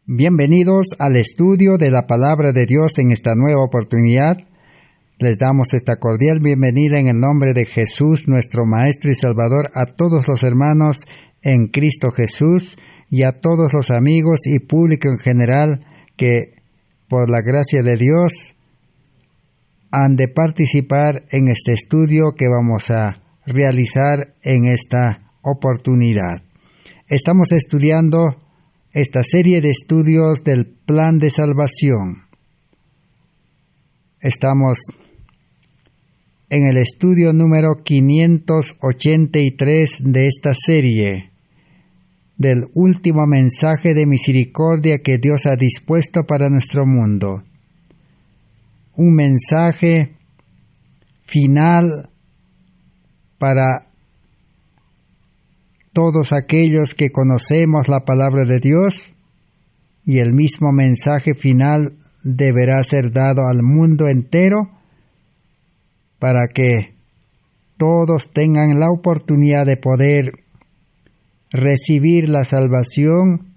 Bienvenidos al estudio de la Palabra de Dios en esta nueva oportunidad. Les damos esta cordial bienvenida en el nombre de Jesús, nuestro Maestro y Salvador, a todos los hermanos en Cristo Jesús y a todos los amigos y público en general que, por la gracia de Dios, han de participar en este estudio que vamos a realizar en esta oportunidad. Estamos estudiando esta serie de estudios del plan de salvación. Estamos en el estudio número 583 de esta serie, del último mensaje de misericordia que Dios ha dispuesto para nuestro mundo. Un mensaje final para todos aquellos que conocemos la palabra de Dios, y el mismo mensaje final deberá ser dado al mundo entero para que todos tengan la oportunidad de poder recibir la salvación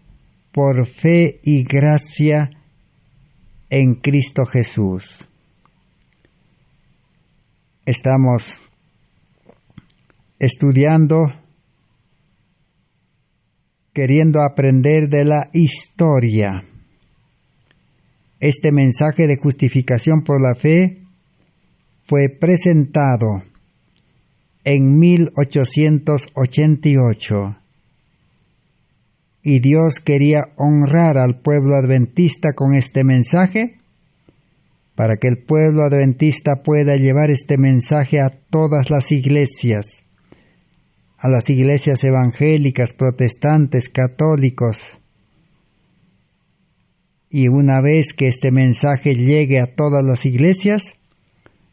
por fe y gracia en Cristo Jesús. Estamos estudiando, queriendo aprender de la historia. Este mensaje de justificación por la fe fue presentado en 1888 y Dios quería honrar al pueblo adventista con este mensaje para que el pueblo adventista pueda llevar este mensaje a todas las iglesias, a las iglesias evangélicas, protestantes, católicos. Y una vez que este mensaje llegue a todas las iglesias,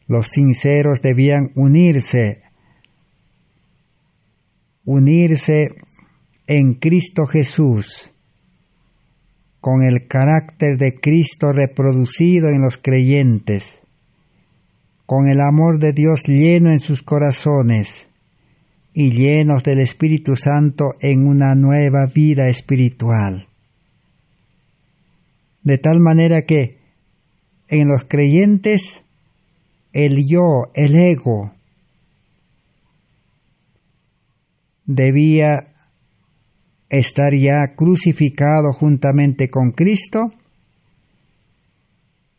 los sinceros debían unirse en Cristo Jesús, con el carácter de Cristo reproducido en los creyentes, con el amor de Dios lleno en sus corazones, y llenos del Espíritu Santo en una nueva vida espiritual. De tal manera que en los creyentes el yo, el ego, debía estar ya crucificado juntamente con Cristo,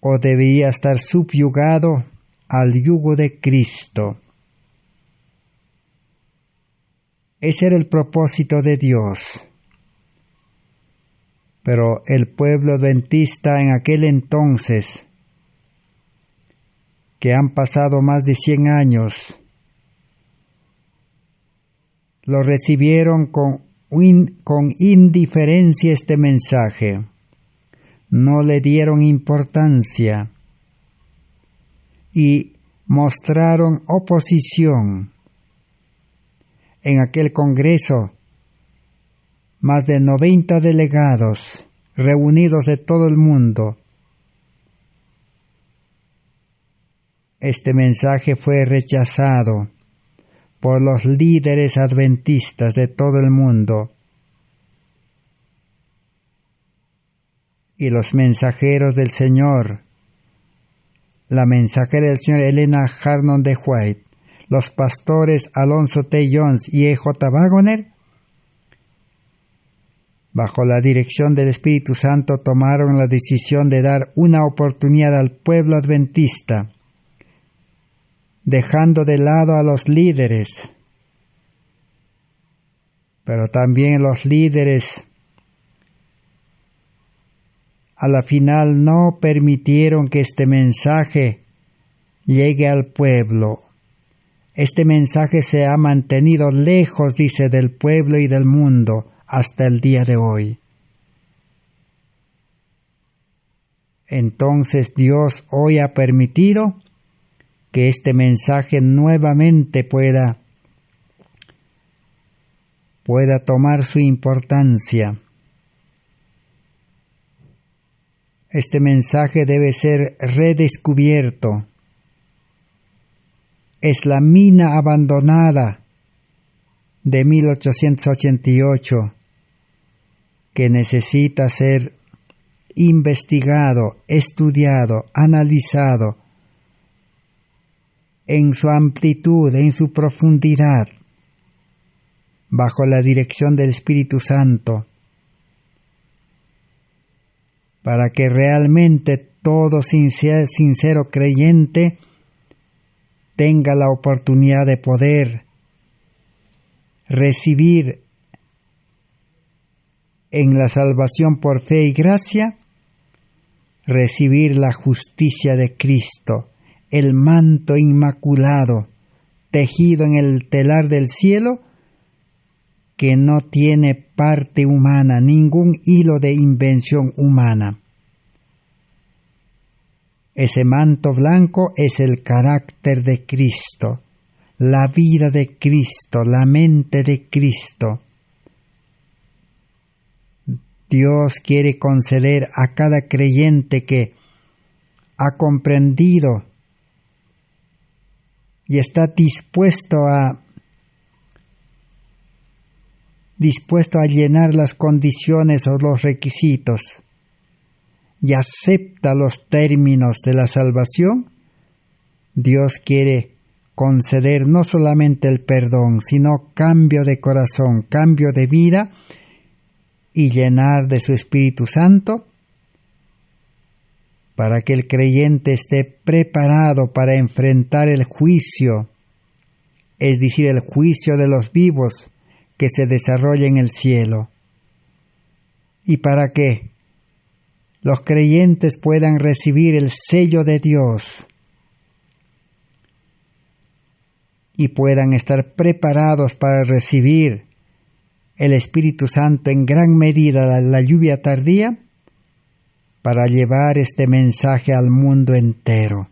o debía estar subyugado al yugo de Cristo. Ese era el propósito de Dios. Pero el pueblo adventista en aquel entonces, que han pasado más de 100 años, lo recibieron con indiferencia este mensaje. No le dieron importancia y mostraron oposición. En aquel congreso, más de 90 delegados reunidos de todo el mundo. Este mensaje fue rechazado por los líderes adventistas de todo el mundo. Y los mensajeros del Señor, la mensajera del Señor Elena Harnon de White, los pastores Alonzo T. Jones y E.J. Waggoner, bajo la dirección del Espíritu Santo, tomaron la decisión de dar una oportunidad al pueblo adventista, dejando de lado a los líderes. Pero también los líderes a la final no permitieron que este mensaje llegue al pueblo. Este mensaje se ha mantenido lejos, dice, del pueblo y del mundo hasta el día de hoy. Entonces Dios hoy ha permitido que este mensaje nuevamente pueda tomar su importancia. Este mensaje debe ser redescubierto. Es la mina abandonada de 1888 que necesita ser investigado, estudiado, analizado en su amplitud, en su profundidad, bajo la dirección del Espíritu Santo, para que realmente todo sincero creyente tenga la oportunidad de poder recibir en la salvación por fe y gracia, recibir la justicia de Cristo, el manto inmaculado, tejido en el telar del cielo, que no tiene parte humana, ningún hilo de invención humana. Ese manto blanco es el carácter de Cristo, la vida de Cristo, la mente de Cristo. Dios quiere conceder a cada creyente que ha comprendido y está dispuesto a llenar las condiciones o los requisitos y acepta los términos de la salvación. Dios quiere conceder no solamente el perdón, sino cambio de corazón, cambio de vida, y llenar de su Espíritu Santo para que el creyente esté preparado para enfrentar el juicio, es decir, el juicio de los vivos que se desarrolla en el cielo, y para que los creyentes puedan recibir el sello de Dios y puedan estar preparados para recibir el Espíritu Santo en gran medida, la lluvia tardía, para llevar este mensaje al mundo entero,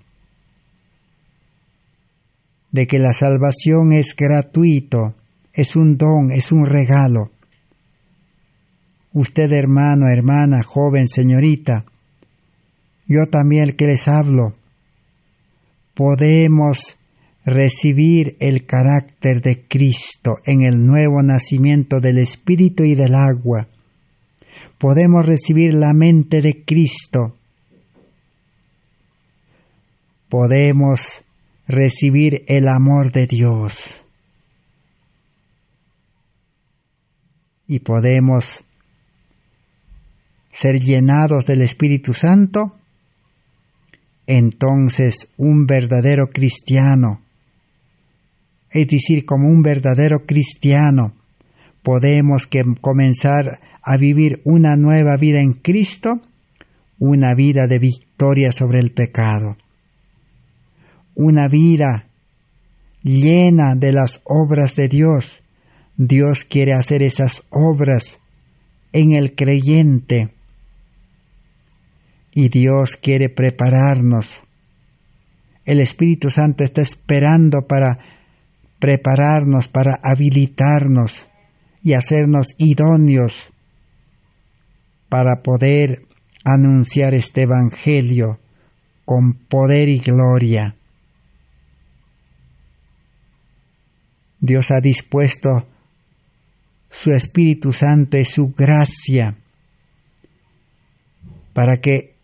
de que la salvación es gratuito, es un don, es un regalo. Usted, hermano, hermana, joven, señorita, yo también el que les hablo, podemos recibir el carácter de Cristo en el nuevo nacimiento del Espíritu y del agua. Podemos recibir la mente de Cristo. Podemos recibir el amor de Dios. Y podemos ser llenados del Espíritu Santo. Entonces, un verdadero cristiano, es decir, como un verdadero cristiano, podemos comenzar a vivir una nueva vida en Cristo, una vida de victoria sobre el pecado, una vida llena de las obras de Dios. Dios quiere hacer esas obras en el creyente y Dios quiere prepararnos. El Espíritu Santo está esperando para prepararnos, para habilitarnos y hacernos idóneos para poder anunciar este Evangelio con poder y gloria. Dios ha dispuesto su Espíritu Santo y su gracia para que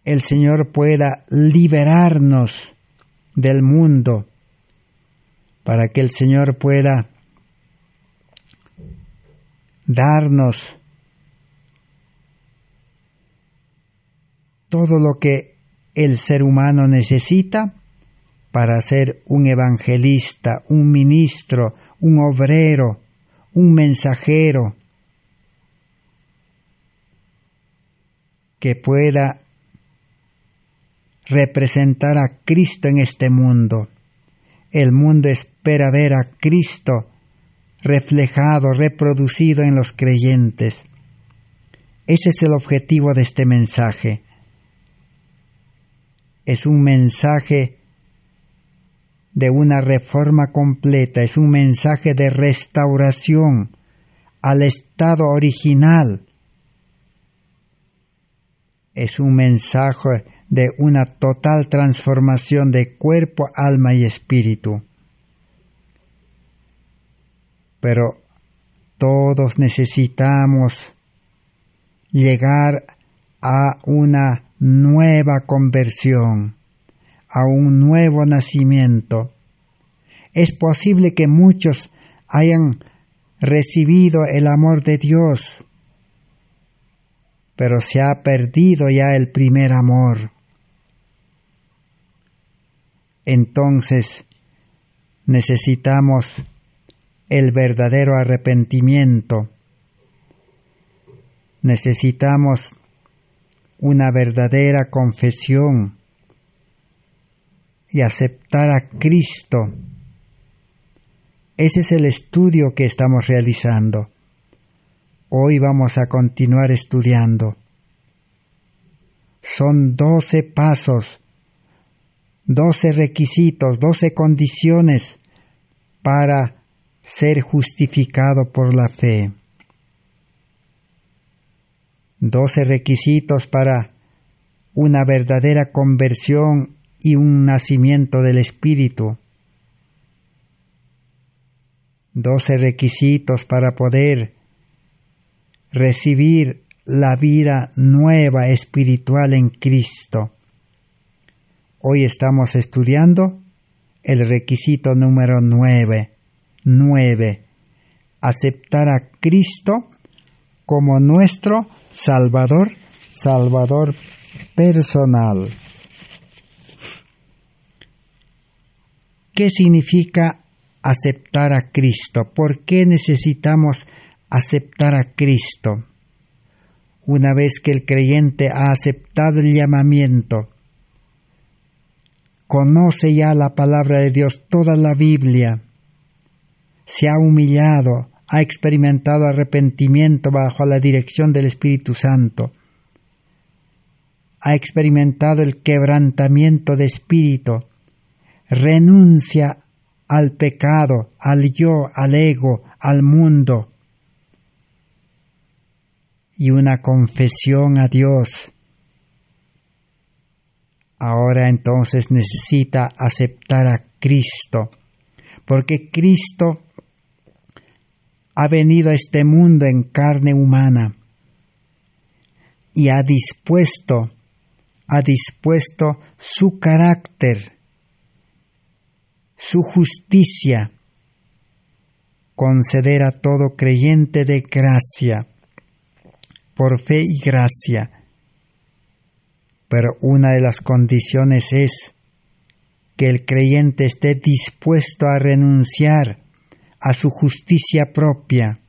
el Señor pueda liberarnos del mundo, para que el Señor pueda darnos todo lo que el ser humano necesita para ser un evangelista, un ministro, un obrero, un mensajero que pueda representar a Cristo en este mundo. El mundo espera ver a Cristo reflejado, reproducido en los creyentes. Ese es el objetivo de este mensaje. Es un mensaje de una reforma completa, es un mensaje de restauración al estado original. Es un mensaje de una total transformación de cuerpo, alma y espíritu. Pero todos necesitamos llegar a una nueva conversión, a un nuevo nacimiento. Es posible que muchos hayan recibido el amor de Dios, pero se ha perdido ya el primer amor. Entonces, necesitamos el verdadero arrepentimiento. Necesitamos una verdadera confesión y aceptar a Cristo. Ese es el estudio que estamos realizando. Hoy vamos a continuar estudiando. Son 12 pasos, 12 requisitos, 12 condiciones para ser justificado por la fe. 12 requisitos para una verdadera conversión y un nacimiento del Espíritu. 12 requisitos para poder recibir la vida nueva espiritual en Cristo. Hoy estamos estudiando el requisito número 9. Aceptar a Cristo como nuestro Salvador personal. ¿Qué significa aceptar a Cristo? ¿Por qué necesitamos aceptar a Cristo? Una vez que el creyente ha aceptado el llamamiento, conoce ya la palabra de Dios, toda la Biblia, se ha humillado, ha experimentado arrepentimiento bajo la dirección del Espíritu Santo, ha experimentado el quebrantamiento de espíritu, renuncia al pecado, al yo, al ego, al mundo, y una confesión a Dios. Ahora entonces necesita aceptar a Cristo, porque Cristo ha venido a este mundo en carne humana y ha dispuesto su carácter, su justicia, conceder a todo creyente de gracia, por fe y gracia. Pero una de las condiciones es que el creyente esté dispuesto a renunciar a su justicia propia,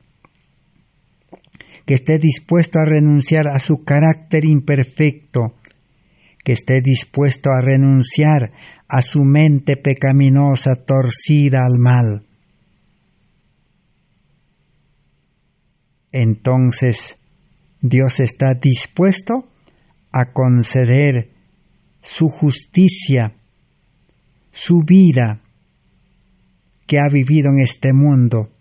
que esté dispuesto a renunciar a su carácter imperfecto, que esté dispuesto a renunciar a su mente pecaminosa, torcida al mal. Entonces, Dios está dispuesto a conceder su justicia, su vida que ha vivido en este mundo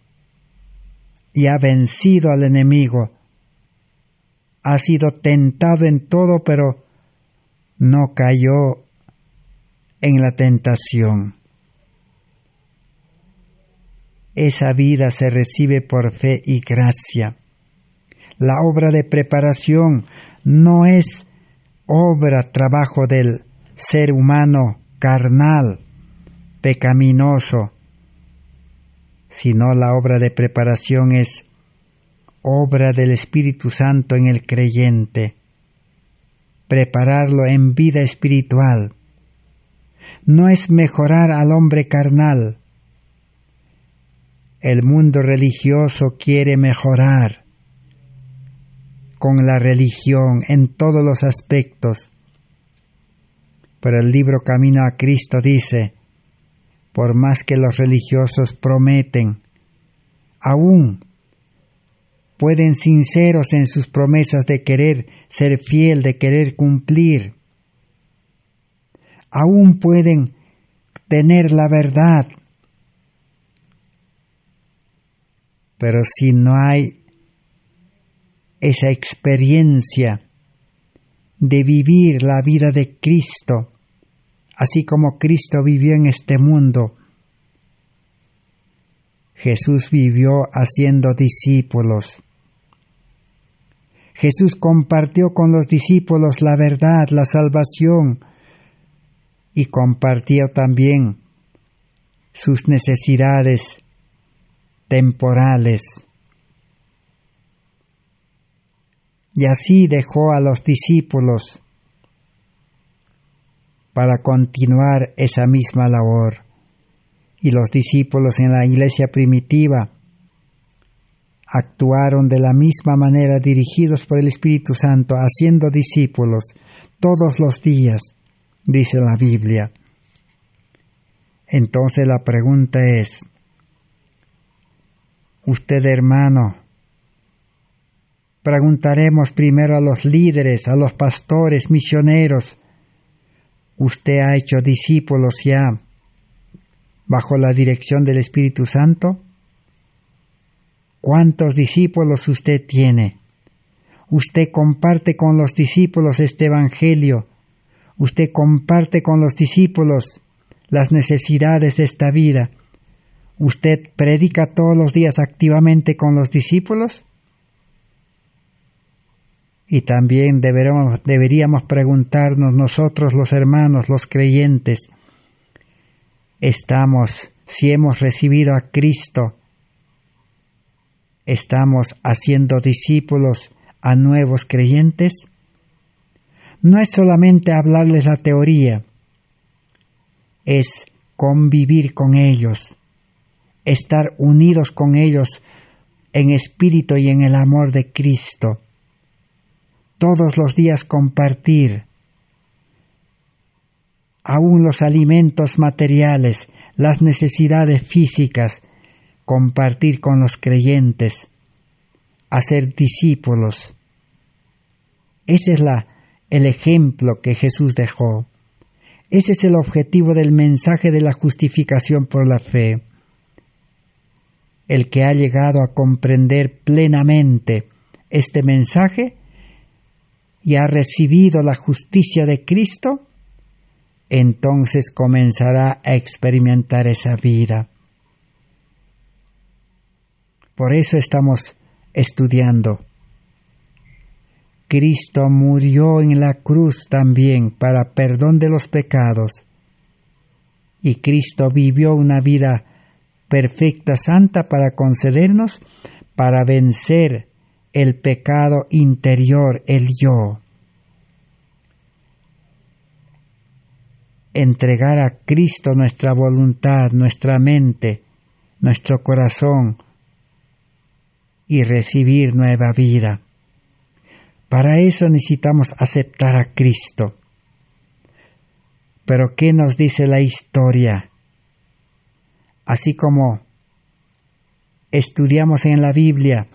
y ha vencido al enemigo. Ha sido tentado en todo, pero no cayó en la tentación. Esa vida se recibe por fe y gracia. La obra de preparación no es trabajo del ser humano carnal, pecaminoso, sino la obra de preparación es obra del Espíritu Santo en el creyente. Prepararlo en vida espiritual. No es mejorar al hombre carnal. El mundo religioso quiere mejorar con la religión en todos los aspectos. Pero el libro Camino a Cristo dice, por más que los religiosos prometen, aún pueden sinceros en sus promesas de querer ser fiel, de querer cumplir, aún pueden tener la verdad, pero si no hay esa experiencia de vivir la vida de Cristo, así como Cristo vivió en este mundo, Jesús vivió haciendo discípulos. Jesús compartió con los discípulos la verdad, la salvación, y compartió también sus necesidades temporales. Y así dejó a los discípulos para continuar esa misma labor. Y los discípulos en la iglesia primitiva actuaron de la misma manera, dirigidos por el Espíritu Santo, haciendo discípulos todos los días, dice la Biblia. Entonces la pregunta es, usted, hermano, preguntaremos primero a los líderes, a los pastores, misioneros, ¿usted ha hecho discípulos ya bajo la dirección del Espíritu Santo? ¿Cuántos discípulos usted tiene? ¿Usted comparte con los discípulos este Evangelio? ¿Usted comparte con los discípulos las necesidades de esta vida? ¿Usted predica todos los días activamente con los discípulos? Y también deberíamos preguntarnos nosotros, los hermanos, los creyentes, si hemos recibido a Cristo, ¿estamos haciendo discípulos a nuevos creyentes? No es solamente hablarles la teoría, es convivir con ellos, estar unidos con ellos en espíritu y en el amor de Cristo. Todos los días compartir aún los alimentos materiales, las necesidades físicas, compartir con los creyentes, hacer discípulos. Ese es el ejemplo que Jesús dejó. Ese es el objetivo del mensaje de la justificación por la fe. El que ha llegado a comprender plenamente este mensaje y ha recibido la justicia de Cristo, entonces comenzará a experimentar esa vida. Por eso estamos estudiando. Cristo murió en la cruz también para perdón de los pecados. Y Cristo vivió una vida perfecta, santa, para concedernos, para vencer el pecado interior, el yo. Entregar a Cristo nuestra voluntad, nuestra mente, nuestro corazón y recibir nueva vida. Para eso necesitamos aceptar a Cristo. Pero ¿qué nos dice la historia? Así como estudiamos en la Biblia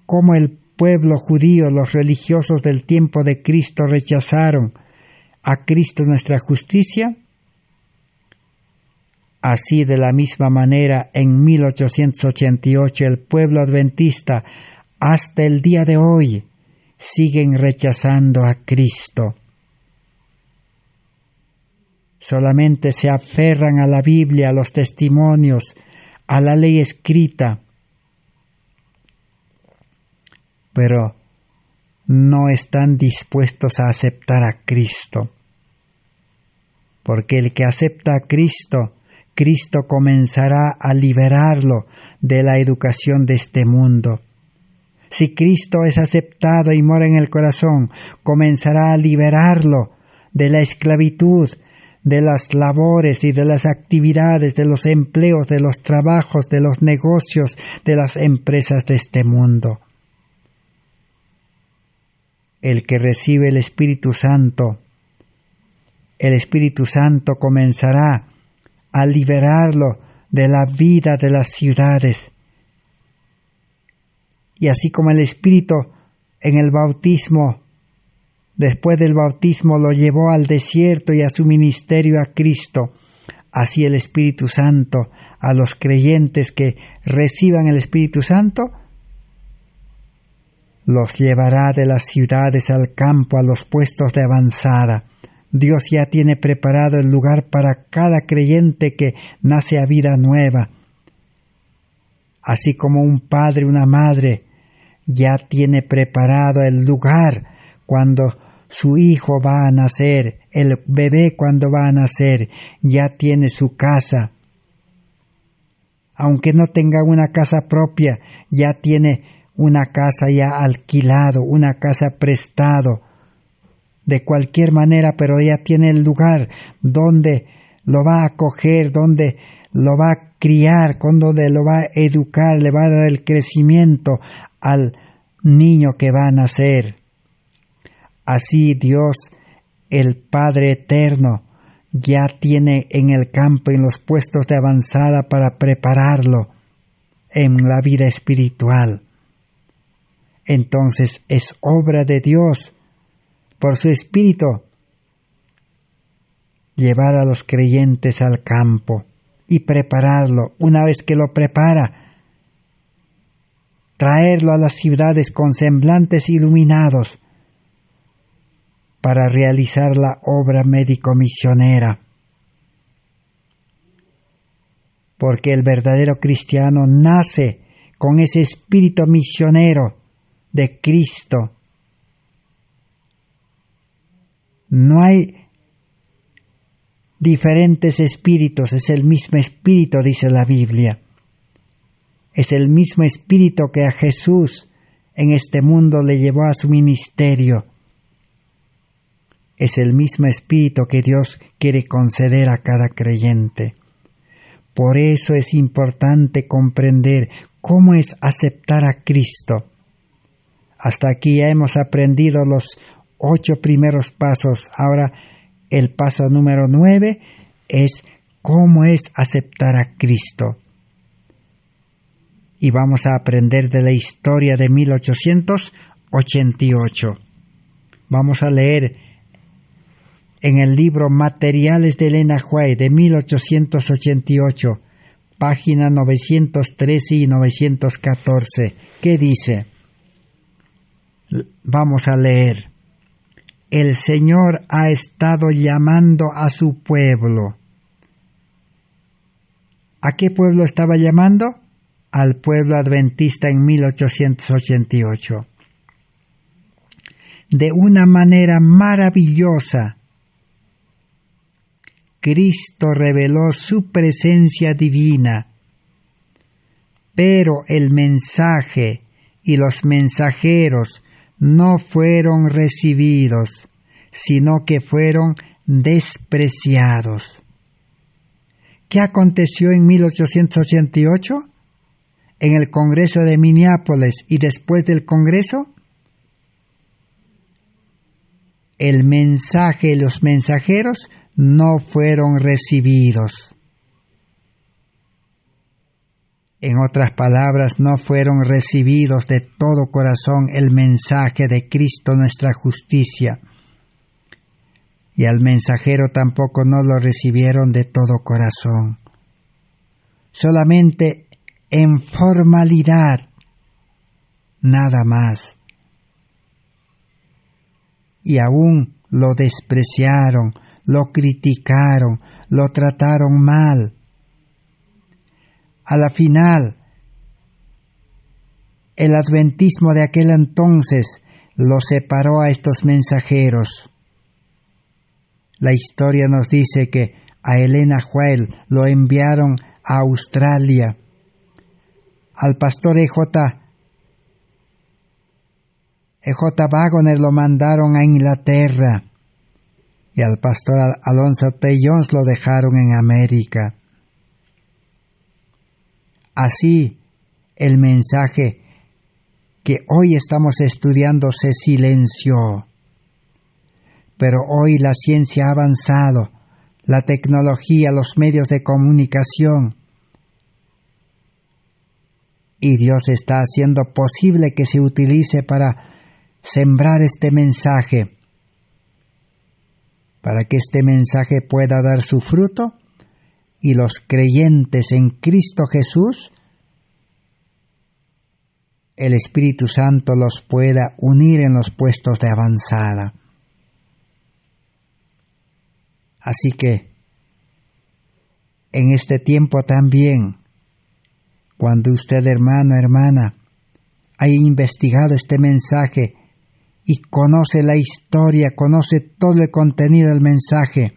cómo el pueblo judío, los religiosos del tiempo de Cristo rechazaron a Cristo nuestra justicia, así de la misma manera en 1888 el pueblo adventista hasta el día de hoy siguen rechazando a Cristo. Solamente se aferran a la Biblia, a los testimonios, a la ley escrita, pero no están dispuestos a aceptar a Cristo. Porque el que acepta a Cristo, Cristo comenzará a liberarlo de la educación de este mundo. Si Cristo es aceptado y mora en el corazón, comenzará a liberarlo de la esclavitud, de las labores y de las actividades, de los empleos, de los trabajos, de los negocios, de las empresas de este mundo. El que recibe el Espíritu Santo comenzará a liberarlo de la vida de las ciudades. Y así como el Espíritu en el bautismo, después del bautismo lo llevó al desierto y a su ministerio a Cristo, así el Espíritu Santo a los creyentes que reciban el Espíritu Santo, los llevará de las ciudades al campo, a los puestos de avanzada. Dios ya tiene preparado el lugar para cada creyente que nace a vida nueva. Así como un padre, una madre, ya tiene preparado el lugar cuando su hijo va a nacer, el bebé cuando va a nacer, ya tiene su casa. Aunque no tenga una casa propia, ya tiene una casa ya alquilado, una casa prestado, de cualquier manera, pero ya tiene el lugar donde lo va a acoger, donde lo va a criar, donde lo va a educar, le va a dar el crecimiento al niño que va a nacer. Así Dios, el Padre Eterno, ya tiene en el campo, en los puestos de avanzada para prepararlo en la vida espiritual. Entonces es obra de Dios, por su Espíritu, llevar a los creyentes al campo y prepararlo. Una vez que lo prepara, traerlo a las ciudades con semblantes iluminados para realizar la obra médico-misionera. Porque el verdadero cristiano nace con ese espíritu misionero de Cristo. No hay diferentes espíritus, es el mismo espíritu, dice la Biblia. Es el mismo espíritu que a Jesús en este mundo le llevó a su ministerio. Es el mismo espíritu que Dios quiere conceder a cada creyente. Por eso es importante comprender cómo es aceptar a Cristo. Hasta aquí ya hemos aprendido los 8 primeros pasos. Ahora el paso número 9 es cómo es aceptar a Cristo. Y vamos a aprender de la historia de 1888. Vamos a leer en el libro Materiales de Elena White de 1888, página 913 y 914. ¿Qué dice? Vamos a leer. El Señor ha estado llamando a su pueblo. ¿A qué pueblo estaba llamando? Al pueblo adventista en 1888. De una manera maravillosa, Cristo reveló su presencia divina, pero el mensaje y los mensajeros no fueron recibidos, sino que fueron despreciados. ¿Qué aconteció en 1888? En el Congreso de Minneapolis y después del Congreso, el mensaje y los mensajeros no fueron recibidos. En otras palabras, no fueron recibidos de todo corazón el mensaje de Cristo nuestra justicia. Y al mensajero tampoco no lo recibieron de todo corazón. Solamente en formalidad, nada más. Y aún lo despreciaron, lo criticaron, lo trataron mal. A la final, el adventismo de aquel entonces lo separó a estos mensajeros. La historia nos dice que a Elena White lo enviaron a Australia. Al pastor E.J. Waggoner lo mandaron a Inglaterra. Y al pastor Alonzo T. Jones lo dejaron en América. Así, el mensaje que hoy estamos estudiando se silenció. Pero hoy la ciencia ha avanzado, la tecnología, los medios de comunicación, y Dios está haciendo posible que se utilice para sembrar este mensaje, para que este mensaje pueda dar su fruto y los creyentes en Cristo Jesús, el Espíritu Santo los pueda unir en los puestos de avanzada. Así que, en este tiempo también, cuando usted, hermano, hermana, ha investigado este mensaje y conoce la historia, conoce todo el contenido del mensaje,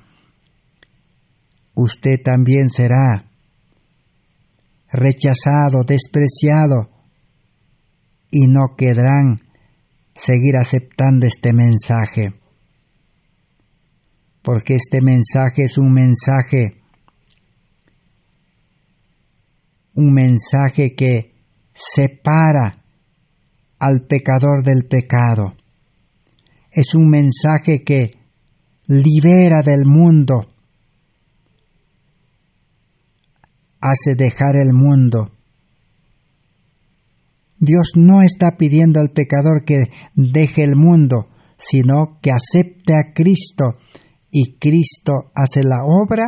usted también será rechazado, despreciado, y no querrán seguir aceptando este mensaje. Porque este mensaje es un mensaje que separa al pecador del pecado. Es un mensaje que libera del mundo, hace dejar el mundo. Dios no está pidiendo al pecador que deje el mundo, sino que acepte a Cristo, y Cristo hace la obra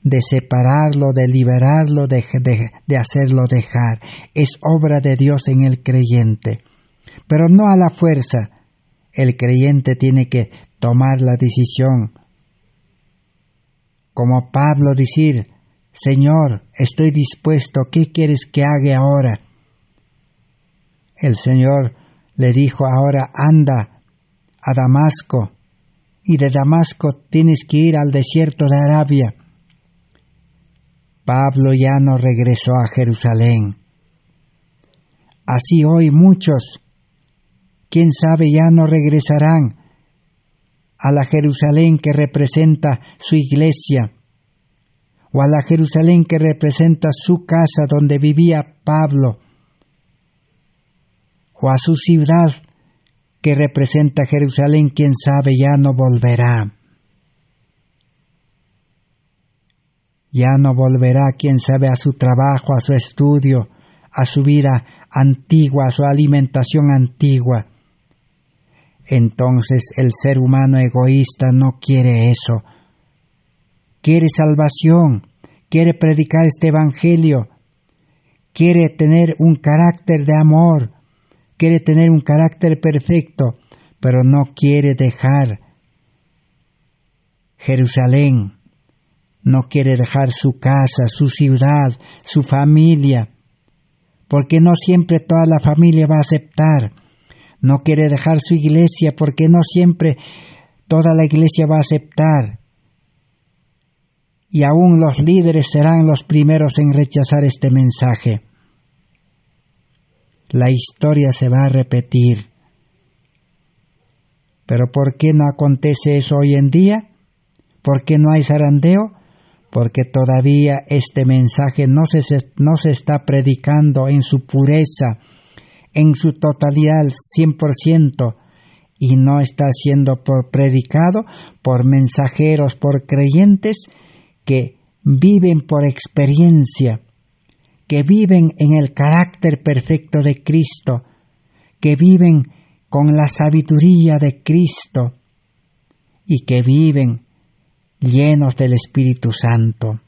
de separarlo, de liberarlo, de hacerlo dejar. Es obra de Dios en el creyente, pero no a la fuerza. El creyente tiene que tomar la decisión. Como Pablo decir: Señor, estoy dispuesto, ¿qué quieres que haga ahora? El Señor le dijo: ahora anda a Damasco, y de Damasco tienes que ir al desierto de Arabia. Pablo ya no regresó a Jerusalén. Así hoy muchos, quién sabe, ya no regresarán a la Jerusalén que representa su iglesia, o a la Jerusalén que representa su casa donde vivía Pablo, o a su ciudad que representa Jerusalén, quién sabe, ya no volverá. Ya no volverá, quién sabe, a su trabajo, a su estudio, a su vida antigua, a su alimentación antigua. Entonces el ser humano egoísta no quiere eso. Quiere salvación, quiere predicar este evangelio, quiere tener un carácter de amor, quiere tener un carácter perfecto, pero no quiere dejar Jerusalén, no quiere dejar su casa, su ciudad, su familia, porque no siempre toda la familia va a aceptar. No quiere dejar su iglesia porque no siempre toda la iglesia va a aceptar. Y aún los líderes serán los primeros en rechazar este mensaje. La historia se va a repetir. ¿Pero por qué no acontece eso hoy en día? ¿Por qué no hay zarandeo? Porque todavía este mensaje no se está predicando en su pureza, en su totalidad, al 100%, y no está siendo predicado por mensajeros, por creyentes que viven por experiencia, que viven en el carácter perfecto de Cristo, que viven con la sabiduría de Cristo y que viven llenos del Espíritu Santo.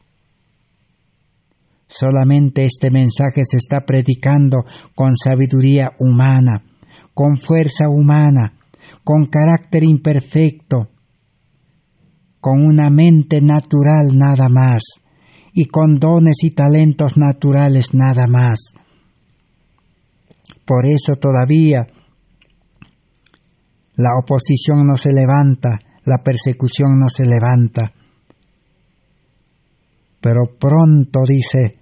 Solamente este mensaje se está predicando con sabiduría humana, con fuerza humana, con carácter imperfecto, con una mente natural nada más, y con dones y talentos naturales nada más. Por eso todavía la oposición no se levanta, la persecución no se levanta. Pero pronto, dice,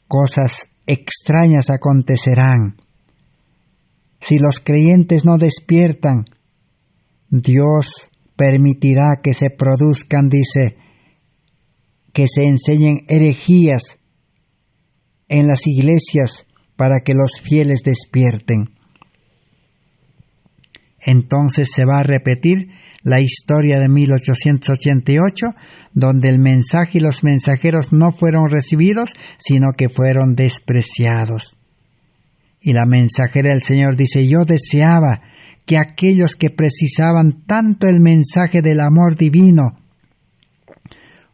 cosas extrañas acontecerán. Si los creyentes no despiertan, Dios permitirá que se produzcan, dice, que se enseñen herejías en las iglesias para que los fieles despierten. Entonces se va a repetir la historia de 1888, donde el mensaje y los mensajeros no fueron recibidos, sino que fueron despreciados. Y la mensajera del Señor dice: yo deseaba que aquellos que precisaban tanto el mensaje del amor divino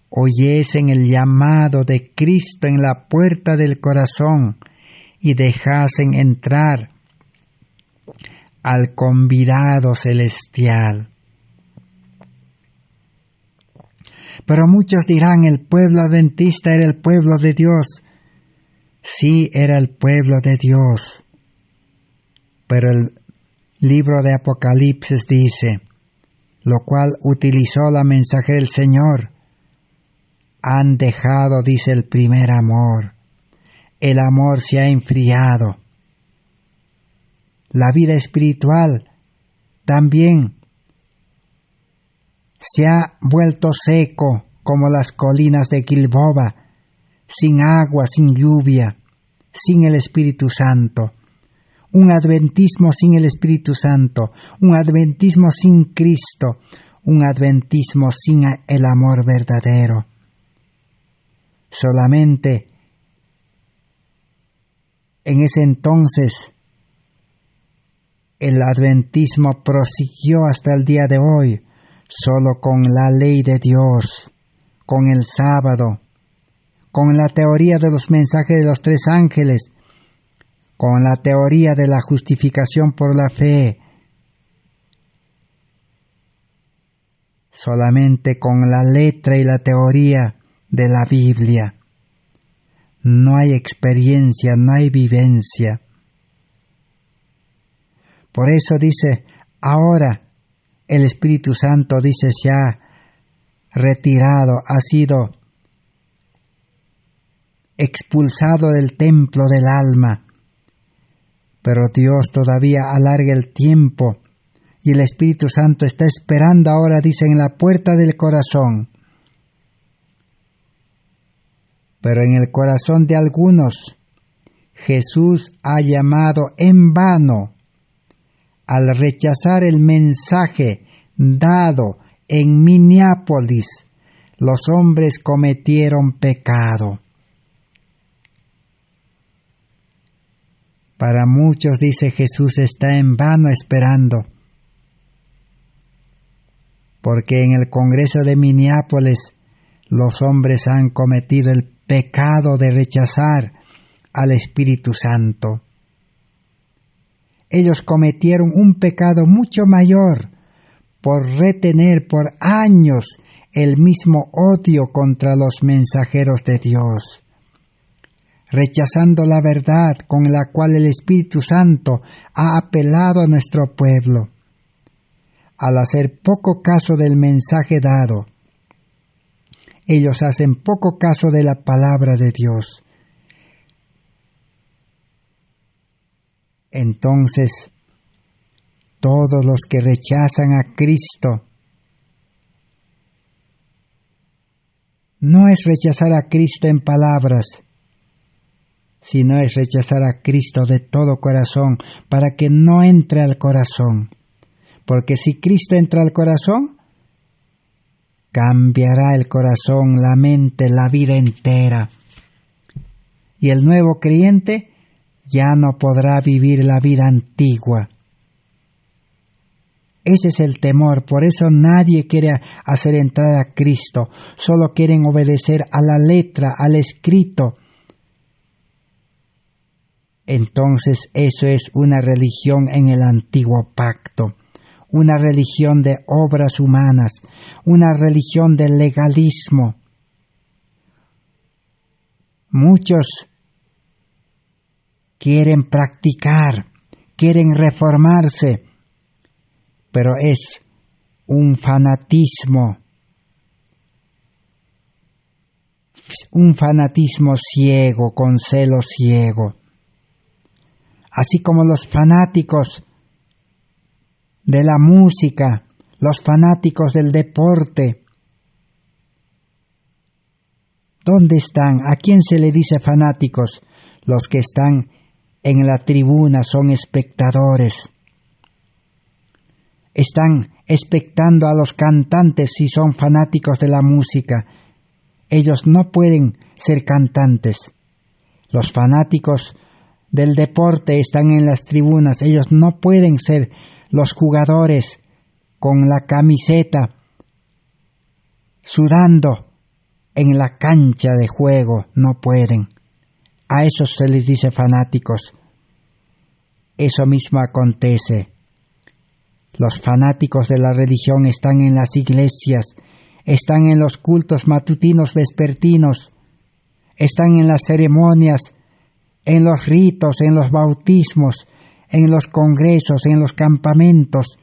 oyesen el llamado de Cristo en la puerta del corazón y dejasen entrar al convidado celestial. Pero muchos dirán: el pueblo adventista era el pueblo de Dios. Sí, era el pueblo de Dios, Pero el libro de Apocalipsis dice, lo cual utilizó la mensaje del Señor, han dejado, dice, el primer amor. El amor se ha enfriado. La vida espiritual también se ha vuelto seco como las colinas de Gilboa, sin agua, sin lluvia, sin el Espíritu Santo. Un adventismo sin el Espíritu Santo, un adventismo sin Cristo, un adventismo sin el amor verdadero. Solamente en ese entonces el adventismo prosiguió hasta el día de hoy, solo con la ley de Dios, con el sábado, con la teoría de los mensajes de los 3 ángeles, con la teoría de la justificación por la fe, solamente con la letra y la teoría de la Biblia. No hay experiencia, no hay vivencia. Por eso dice, ahora el Espíritu Santo, dice, se ha retirado, ha sido expulsado del templo del alma. Pero Dios todavía alarga el tiempo y el Espíritu Santo está esperando ahora, dice, en la puerta del corazón. Pero en el corazón de algunos, Jesús ha llamado en vano. Al rechazar el mensaje dado en Minneapolis, los hombres cometieron pecado. Para muchos, dice, Jesús está en vano esperando, porque en el Congreso de Minneapolis los hombres han cometido el pecado de rechazar al Espíritu Santo. Ellos cometieron un pecado mucho mayor por retener por años el mismo odio contra los mensajeros de Dios, rechazando la verdad con la cual el Espíritu Santo ha apelado a nuestro pueblo. Al hacer poco caso del mensaje dado, ellos hacen poco caso de la palabra de Dios. Entonces, todos los que rechazan a Cristo, no es rechazar a Cristo en palabras, sino es rechazar a Cristo de todo corazón, para que no entre al corazón. Porque si Cristo entra al corazón, cambiará el corazón, la mente, la vida entera. Y el nuevo creyente ya no podrá vivir la vida antigua. Ese es el temor, por eso nadie quiere hacer entrar a Cristo, solo quieren obedecer a la letra, al escrito. Entonces eso es una religión en el antiguo pacto, una religión de obras humanas, una religión del legalismo. Muchos quieren practicar, quieren reformarse, pero es un fanatismo ciego, con celo ciego. Así como los fanáticos de la música, los fanáticos del deporte. ¿Dónde están? ¿A quién se le dice fanáticos? Los que están en la tribuna son espectadores. Están expectando a los cantantes si son fanáticos de la música. Ellos no pueden ser cantantes. Los fanáticos del deporte están en las tribunas. Ellos no pueden ser los jugadores con la camiseta sudando en la cancha de juego. No pueden. A esos se les dice fanáticos. Eso mismo acontece. Los fanáticos de la religión están en las iglesias, están en los cultos matutinos vespertinos, están en las ceremonias, en los ritos, en los bautismos, en los congresos, en los campamentos,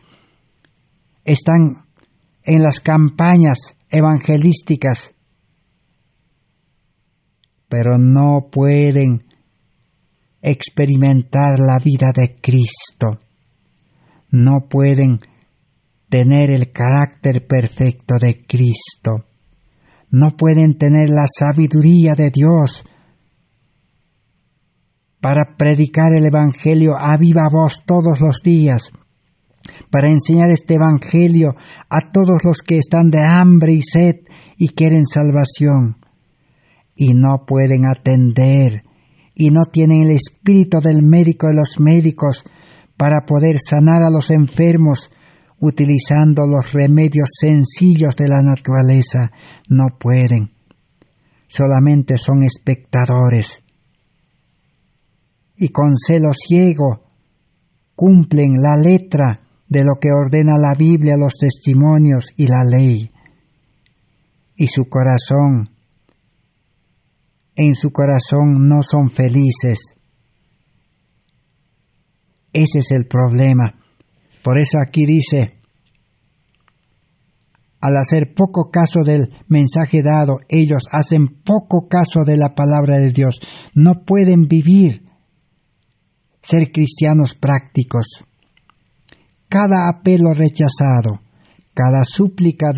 están en las campañas evangelísticas, pero no pueden experimentar la vida de Cristo, no pueden tener el carácter perfecto de Cristo, no pueden tener la sabiduría de Dios para predicar el Evangelio a viva voz todos los días, para enseñar este Evangelio a todos los que están de hambre y sed y quieren salvación, y no pueden atender, y no tienen el espíritu del médico de los médicos para poder sanar a los enfermos utilizando los remedios sencillos de la naturaleza. No pueden, solamente son espectadores, y con celo ciego cumplen la letra de lo que ordena la Biblia, los testimonios y la ley, y en su corazón no son felices. Ese es el problema. Por eso aquí dice, al hacer poco caso del mensaje dado, ellos hacen poco caso de la palabra de Dios. No pueden vivir, ser cristianos prácticos. Cada apelo rechazado, cada súplica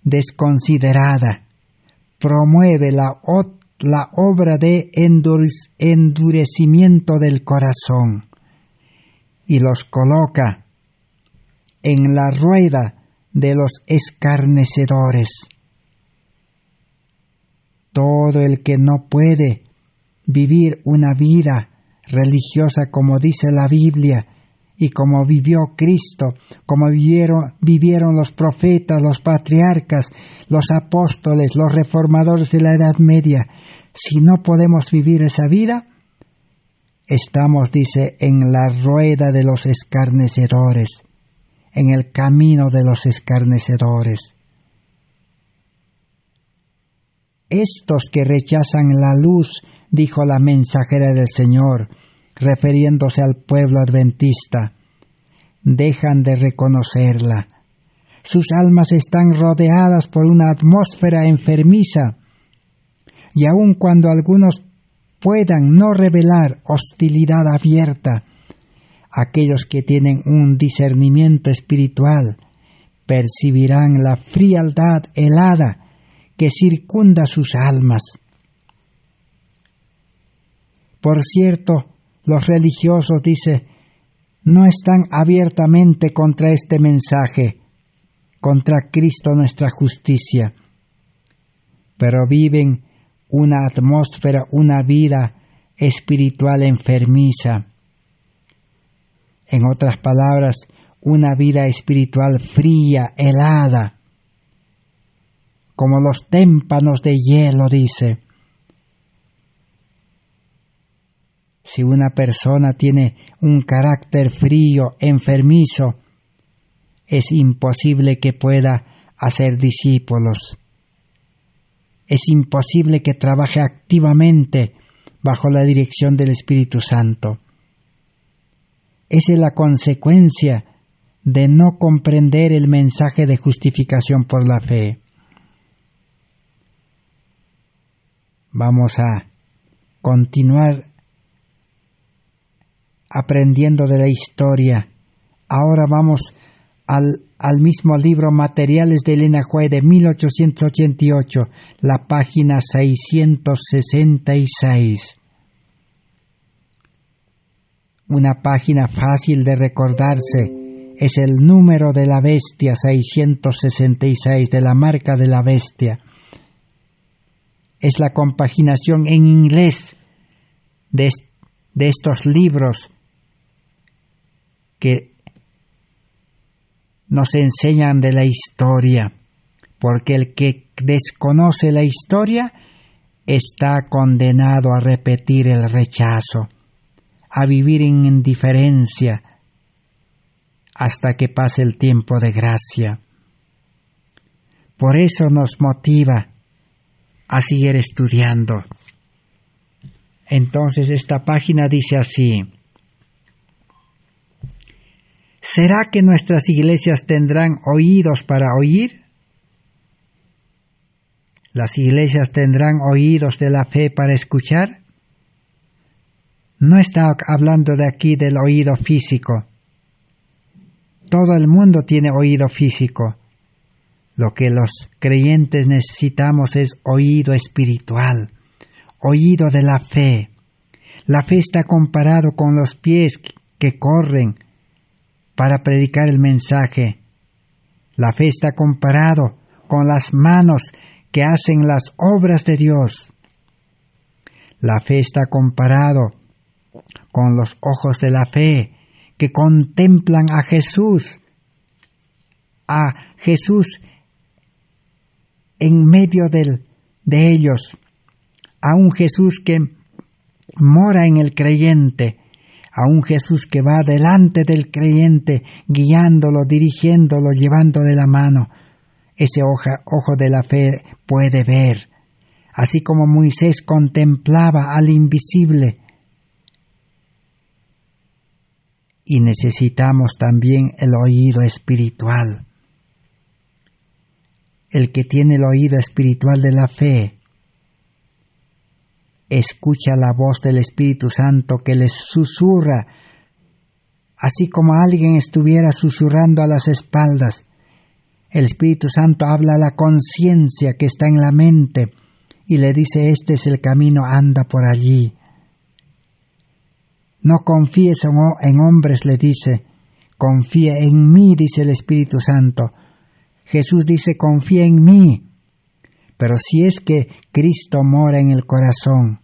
desconsiderada, promueve la obra de endurecimiento del corazón y los coloca en la rueda de los escarnecedores. Todo el que no puede vivir una vida religiosa como dice la Biblia y como vivió Cristo, como vivieron los profetas, los patriarcas, los apóstoles, los reformadores de la Edad Media, si no podemos vivir esa vida, estamos, dice, en la rueda de los escarnecedores, en el camino de los escarnecedores. Estos que rechazan la luz, dijo la mensajera del Señor, refiriéndose al pueblo adventista, dejan de reconocerla. Sus almas están rodeadas por una atmósfera enfermiza, y aun cuando algunos puedan no revelar hostilidad abierta, aquellos que tienen un discernimiento espiritual percibirán la frialdad helada que circunda sus almas. Por cierto, los religiosos, dice, no están abiertamente contra este mensaje, contra Cristo nuestra justicia, pero viven una atmósfera, una vida espiritual enfermiza. En otras palabras, una vida espiritual fría, helada, como los témpanos de hielo, dice. Si una persona tiene un carácter frío, enfermizo, es imposible que pueda hacer discípulos. Es imposible que trabaje activamente bajo la dirección del Espíritu Santo. Esa es la consecuencia de no comprender el mensaje de justificación por la fe. Vamos a continuar aprendiendo de la historia. Ahora vamos al mismo libro Materiales de Elena White de 1888, la página 666. Una página fácil de recordarse, es el número de la bestia 666, de la marca de la bestia. Es la compaginación en inglés de estos libros que nos enseñan de la historia, porque el que desconoce la historia está condenado a repetir el rechazo, a vivir en indiferencia hasta que pase el tiempo de gracia. Por eso nos motiva a seguir estudiando. Entonces esta página dice así: ¿Será que nuestras iglesias tendrán oídos para oír? ¿Las iglesias tendrán oídos de la fe para escuchar? No está hablando de aquí del oído físico. Todo el mundo tiene oído físico. Lo que los creyentes necesitamos es oído espiritual, oído de la fe. La fe está comparado con los pies que corren para predicar el mensaje. La fe está comparado con las manos que hacen las obras de Dios. La fe está comparado con los ojos de la fe que contemplan a Jesús en medio de ellos, a un Jesús que mora en el creyente, a un Jesús que va delante del creyente, guiándolo, dirigiéndolo, llevando de la mano. Ese ojo de la fe puede ver, así como Moisés contemplaba al invisible. Y necesitamos también el oído espiritual. El que tiene el oído espiritual de la fe escucha la voz del Espíritu Santo que les susurra, así como alguien estuviera susurrando a las espaldas. El Espíritu Santo habla a la conciencia que está en la mente y le dice: este es el camino, anda por allí. No confíes en hombres, le dice, confía en mí, dice el Espíritu Santo. Jesús dice: confía en mí. Pero si es que Cristo mora en el corazón,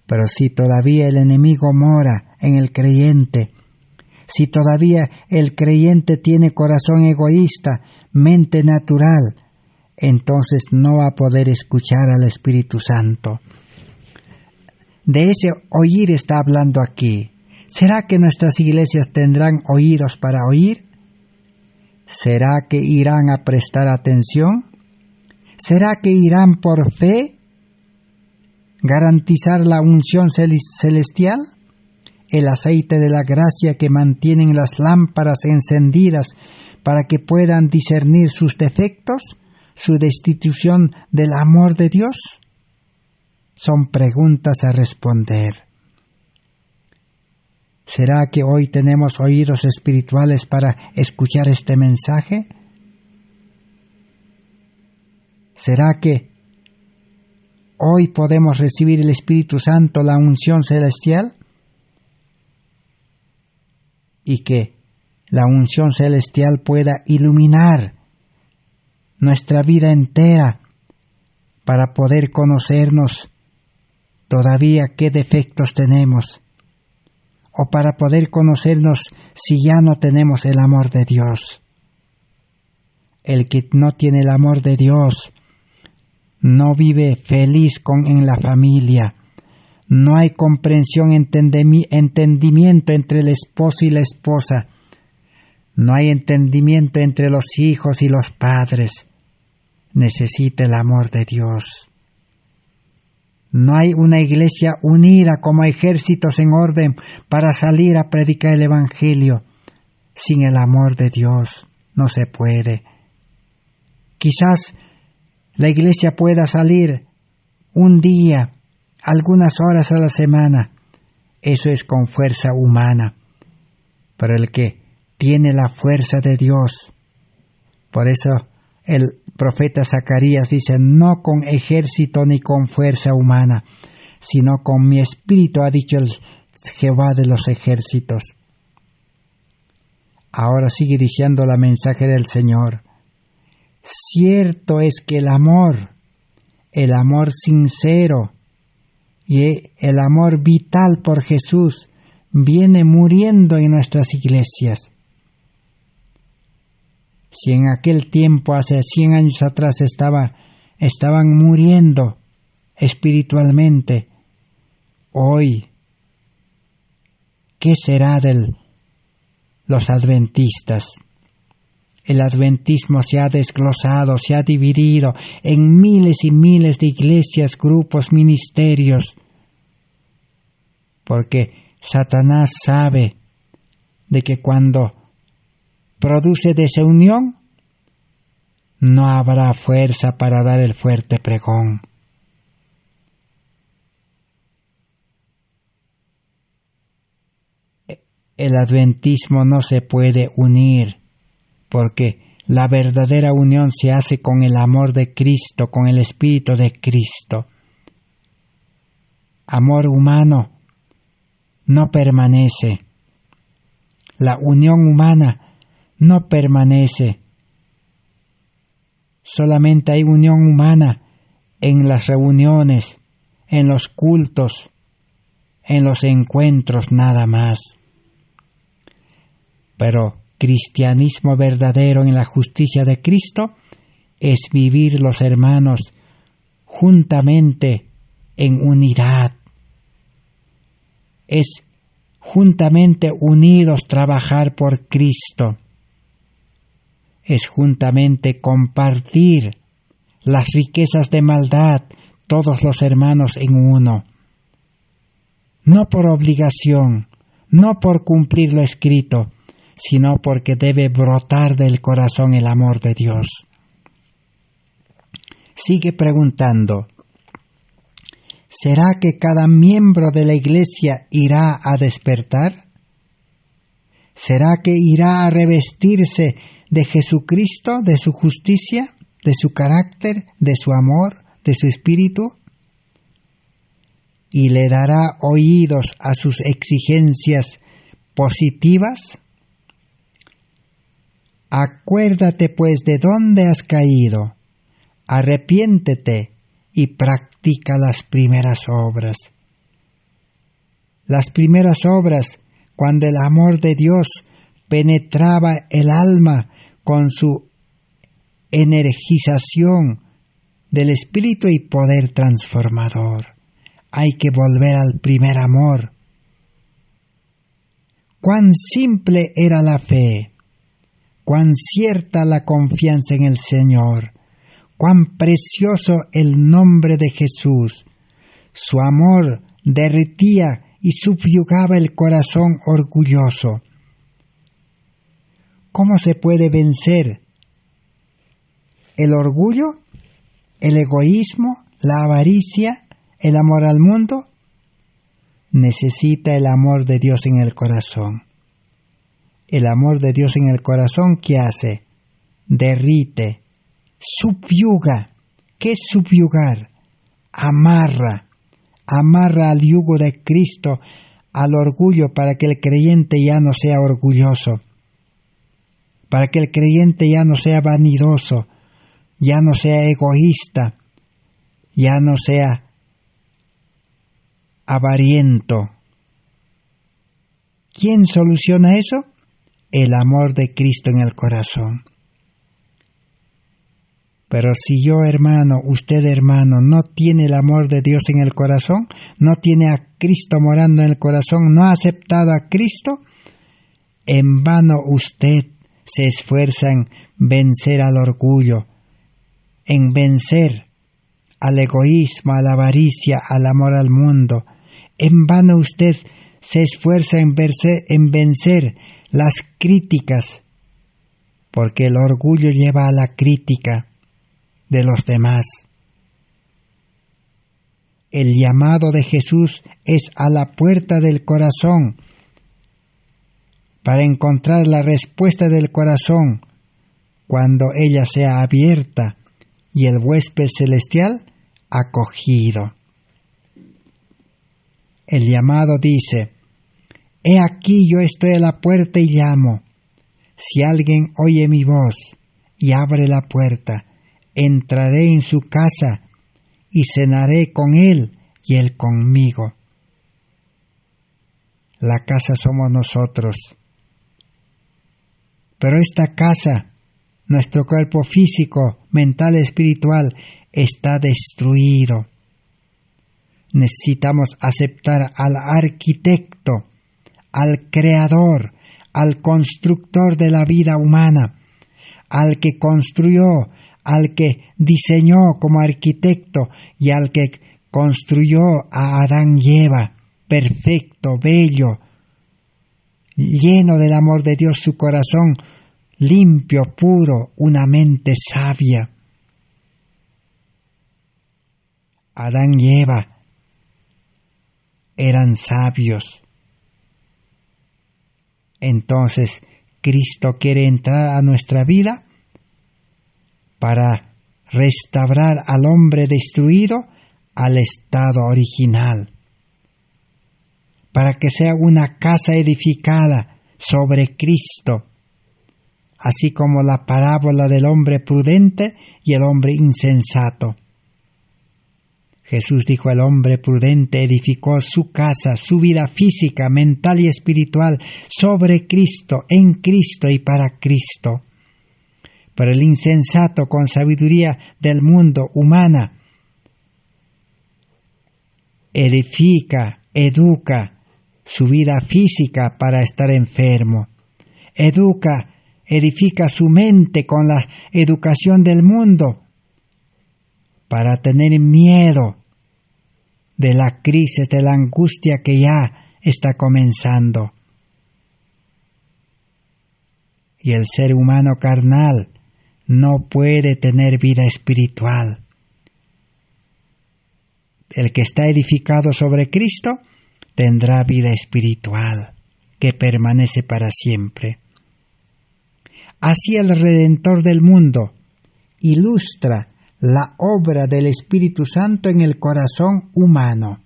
pero si todavía el enemigo mora en el creyente, si todavía el creyente tiene corazón egoísta, mente natural, entonces no va a poder escuchar al Espíritu Santo. De ese oír está hablando aquí. ¿Será que nuestras iglesias tendrán oídos para oír? ¿Será que irán a prestar atención? ¿Será que irán por fe? ¿Garantizar la unción celestial? El aceite de la gracia que mantienen las lámparas encendidas para que puedan discernir sus defectos, su destitución del amor de Dios. Son preguntas a responder. ¿Será que hoy tenemos oídos espirituales para escuchar este mensaje? ¿Será que hoy podemos recibir el Espíritu Santo, la unción celestial? Y que la unción celestial pueda iluminar nuestra vida entera para poder conocernos todavía qué defectos tenemos, o para poder conocernos si ya no tenemos el amor de Dios. El que no tiene el amor de Dios no vive feliz en la familia. No hay comprensión, entendimiento entre el esposo y la esposa. No hay entendimiento entre los hijos y los padres. Necesita el amor de Dios. No hay una iglesia unida como ejércitos en orden para salir a predicar el Evangelio. Sin el amor de Dios no se puede. Quizás la iglesia pueda salir un día, algunas horas a la semana. Eso es con fuerza humana. Pero el que tiene la fuerza de Dios, por eso el profeta Zacarías dice: no con ejército ni con fuerza humana, sino con mi espíritu, ha dicho el Jehová de los ejércitos. Ahora sigue diciendo la mensajera del Señor: cierto es que el amor sincero y el amor vital por Jesús viene muriendo en nuestras iglesias. Si en aquel tiempo, hace 100 años atrás, estaban muriendo espiritualmente, hoy, ¿qué será de los adventistas? El adventismo se ha desglosado, se ha dividido en miles y miles de iglesias, grupos, ministerios, porque Satanás sabe de que cuando produce desunión, no habrá fuerza para dar el fuerte pregón. El adventismo no se puede unir porque la verdadera unión se hace con el amor de Cristo, con el Espíritu de Cristo. Amor humano no permanece. La unión humana no permanece. Solamente hay unión humana en las reuniones, en los cultos, en los encuentros, nada más. Pero cristianismo verdadero en la justicia de Cristo es vivir los hermanos juntamente en unidad. Es juntamente unidos trabajar por Cristo. Es juntamente compartir las riquezas de maldad, todos los hermanos en uno. No por obligación, no por cumplir lo escrito, sino porque debe brotar del corazón el amor de Dios. Sigue preguntando, ¿será que cada miembro de la Iglesia irá a despertar? ¿Será que irá a revestirse de Jesucristo, de su justicia, de su carácter, de su amor, de su espíritu? ¿Y le dará oídos a sus exigencias positivas? Acuérdate pues de dónde has caído, arrepiéntete y practica las primeras obras. Las primeras obras, cuando el amor de Dios penetraba el alma con su energización del espíritu y poder transformador. Hay que volver al primer amor. Cuán simple era la fe, cuán cierta la confianza en el Señor, cuán precioso el nombre de Jesús. Su amor derretía y subyugaba el corazón orgulloso. ¿Cómo se puede vencer el orgullo, el egoísmo, la avaricia, el amor al mundo? Necesita el amor de Dios en el corazón. El amor de Dios en el corazón, ¿qué hace? Derrite, subyuga. ¿Qué es subyugar? Amarra al yugo de Cristo, al orgullo, para que el creyente ya no sea orgulloso, para que el creyente ya no sea vanidoso, ya no sea egoísta, ya no sea avariento. ¿Quién soluciona eso? El amor de Cristo en el corazón. Pero si yo, hermano, usted, hermano, no tiene el amor de Dios en el corazón, no tiene a Cristo morando en el corazón, no ha aceptado a Cristo, en vano usted se esfuerza en vencer al orgullo, en vencer al egoísmo, a la avaricia, al amor al mundo. En vano usted se esfuerza en vencer las críticas, porque el orgullo lleva a la crítica de los demás. El llamado de Jesús es a la puerta del corazón, para encontrar la respuesta del corazón cuando ella sea abierta y el huésped celestial acogido. El llamado dice: He aquí yo estoy a la puerta y llamo. Si alguien oye mi voz y abre la puerta, entraré en su casa y cenaré con él y él conmigo. La casa somos nosotros. Pero esta casa, nuestro cuerpo físico, mental, espiritual, está destruido. Necesitamos aceptar al arquitecto, al creador, al constructor de la vida humana, al que construyó, al que diseñó como arquitecto y al que construyó a Adán y Eva, perfecto, bello, lleno del amor de Dios su corazón, limpio, puro, una mente sabia. Adán y Eva eran sabios. Entonces, Cristo quiere entrar a nuestra vida para restaurar al hombre destruido al estado original, para que sea una casa edificada sobre Cristo, así como la parábola del hombre prudente y el hombre insensato. Jesús dijo: el hombre prudente edificó su casa, su vida física, mental y espiritual sobre Cristo, en Cristo y para Cristo. Pero el insensato, con sabiduría del mundo humana, edifica, educa su vida física para estar enfermo. Edifica su mente con la educación del mundo para tener miedo de la crisis, de la angustia que ya está comenzando. Y el ser humano carnal no puede tener vida espiritual. El que está edificado sobre Cristo tendrá vida espiritual que permanece para siempre. Así el Redentor del mundo ilustra la obra del Espíritu Santo en el corazón humano.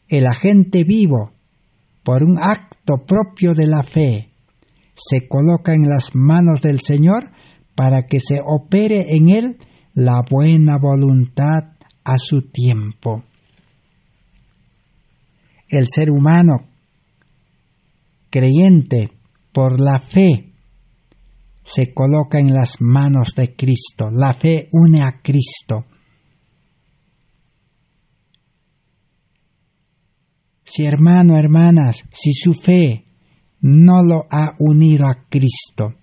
El agente vivo, por un acto propio de la fe, se coloca en las manos del Señor para que se opere en él la buena voluntad a su tiempo. El ser humano creyente por la fe se coloca en las manos de Cristo. La fe une a Cristo. Si hermano, hermanas, si su fe no lo ha unido a Cristo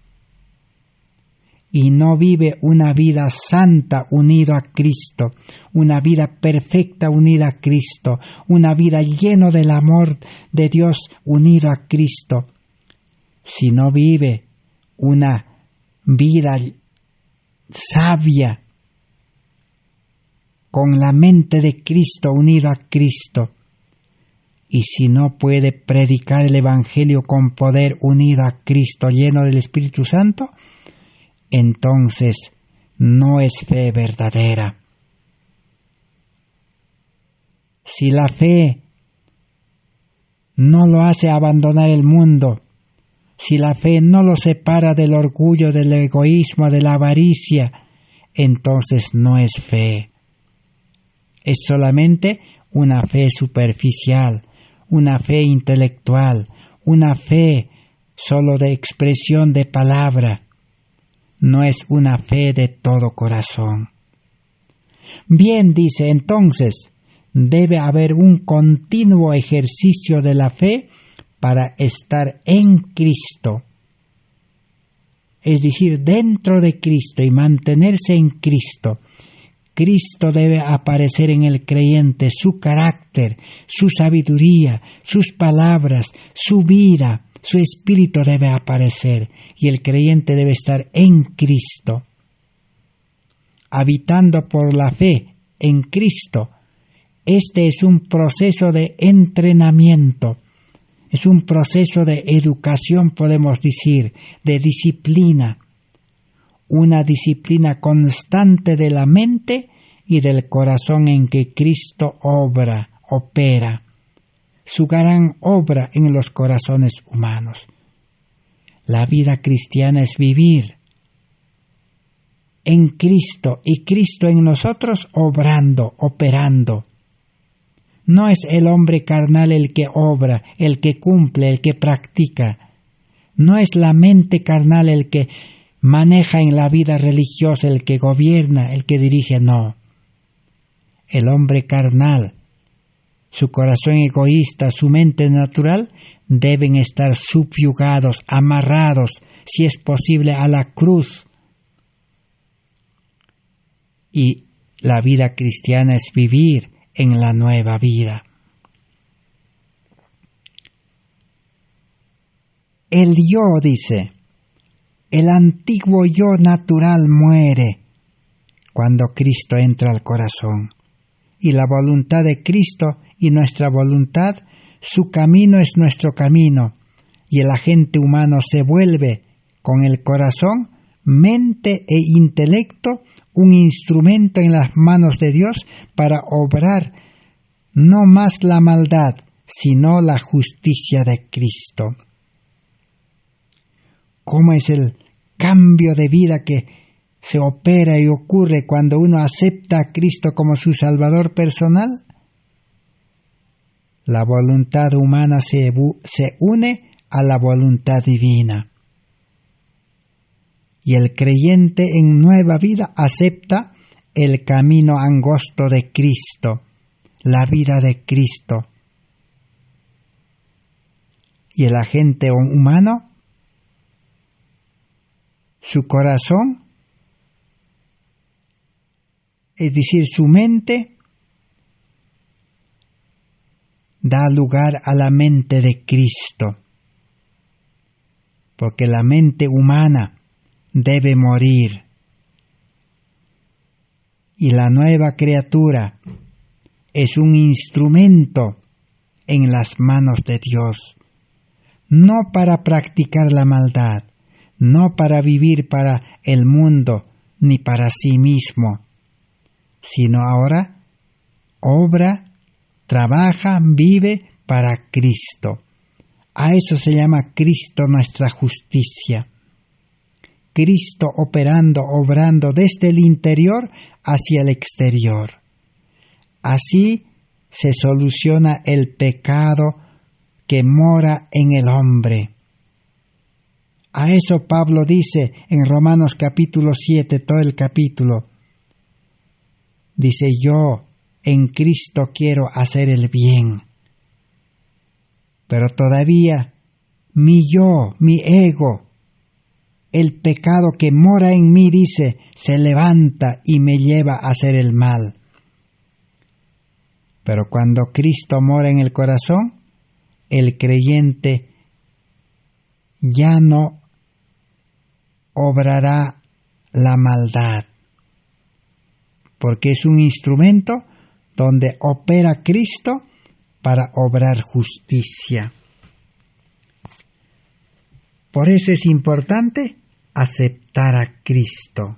y no vive una vida santa unido a Cristo, una vida perfecta unida a Cristo, una vida lleno del amor de Dios unido a Cristo, si no vive una vida sabia con la mente de Cristo unido a Cristo, y si no puede predicar el Evangelio con poder unido a Cristo, lleno del Espíritu Santo, entonces no es fe verdadera. Si la fe no lo hace abandonar el mundo, si la fe no lo separa del orgullo, del egoísmo, de la avaricia, entonces no es fe. Es solamente una fe superficial, una fe intelectual, una fe solo de expresión de palabra. No es una fe de todo corazón. Bien, dice, entonces, debe haber un continuo ejercicio de la fe para estar en Cristo, es decir, dentro de Cristo y mantenerse en Cristo. Cristo debe aparecer en el creyente, su carácter, su sabiduría, sus palabras, su vida, su espíritu debe aparecer y el creyente debe estar en Cristo. Habitando por la fe en Cristo, este es un proceso de entrenamiento. Es un proceso de educación, podemos decir, de disciplina. Una disciplina constante de la mente y del corazón en que Cristo opera. Su gran obra en los corazones humanos. La vida cristiana es vivir en Cristo y Cristo en nosotros obrando, operando. No es el hombre carnal el que obra, el que cumple, el que practica. No es la mente carnal el que maneja en la vida religiosa, el que gobierna, el que dirige, no. El hombre carnal, su corazón egoísta, su mente natural, deben estar subyugados, amarrados, si es posible, a la cruz. Y la vida cristiana es vivir en la nueva vida. El yo, dice, el antiguo yo natural muere cuando Cristo entra al corazón. Y la voluntad de Cristo y nuestra voluntad, su camino es nuestro camino, y el agente humano se vuelve, con el corazón, mente e intelecto, un instrumento en las manos de Dios para obrar no más la maldad, sino la justicia de Cristo. ¿Cómo es el cambio de vida que se opera y ocurre cuando uno acepta a Cristo como su Salvador personal? La voluntad humana se une a la voluntad divina. Y el creyente en nueva vida acepta el camino angosto de Cristo, la vida de Cristo. Y el agente humano, su corazón, es decir, su mente, da lugar a la mente de Cristo, porque la mente humana debe morir, y la nueva criatura es un instrumento en las manos de Dios, no para practicar la maldad, no para vivir para el mundo ni para sí mismo, sino ahora obra, trabaja, vive para Cristo. A eso se llama Cristo nuestra justicia. Cristo obrando desde el interior hacia el exterior. Así se soluciona el pecado que mora en el hombre. A eso Pablo dice en Romanos capítulo 7, todo el capítulo. Dice, yo en Cristo quiero hacer el bien. Pero todavía mi yo, mi ego, el pecado que mora en mí, dice, se levanta y me lleva a hacer el mal. Pero cuando Cristo mora en el corazón, el creyente ya no obrará la maldad, porque es un instrumento donde opera Cristo para obrar justicia. Por eso es importante aceptar a Cristo.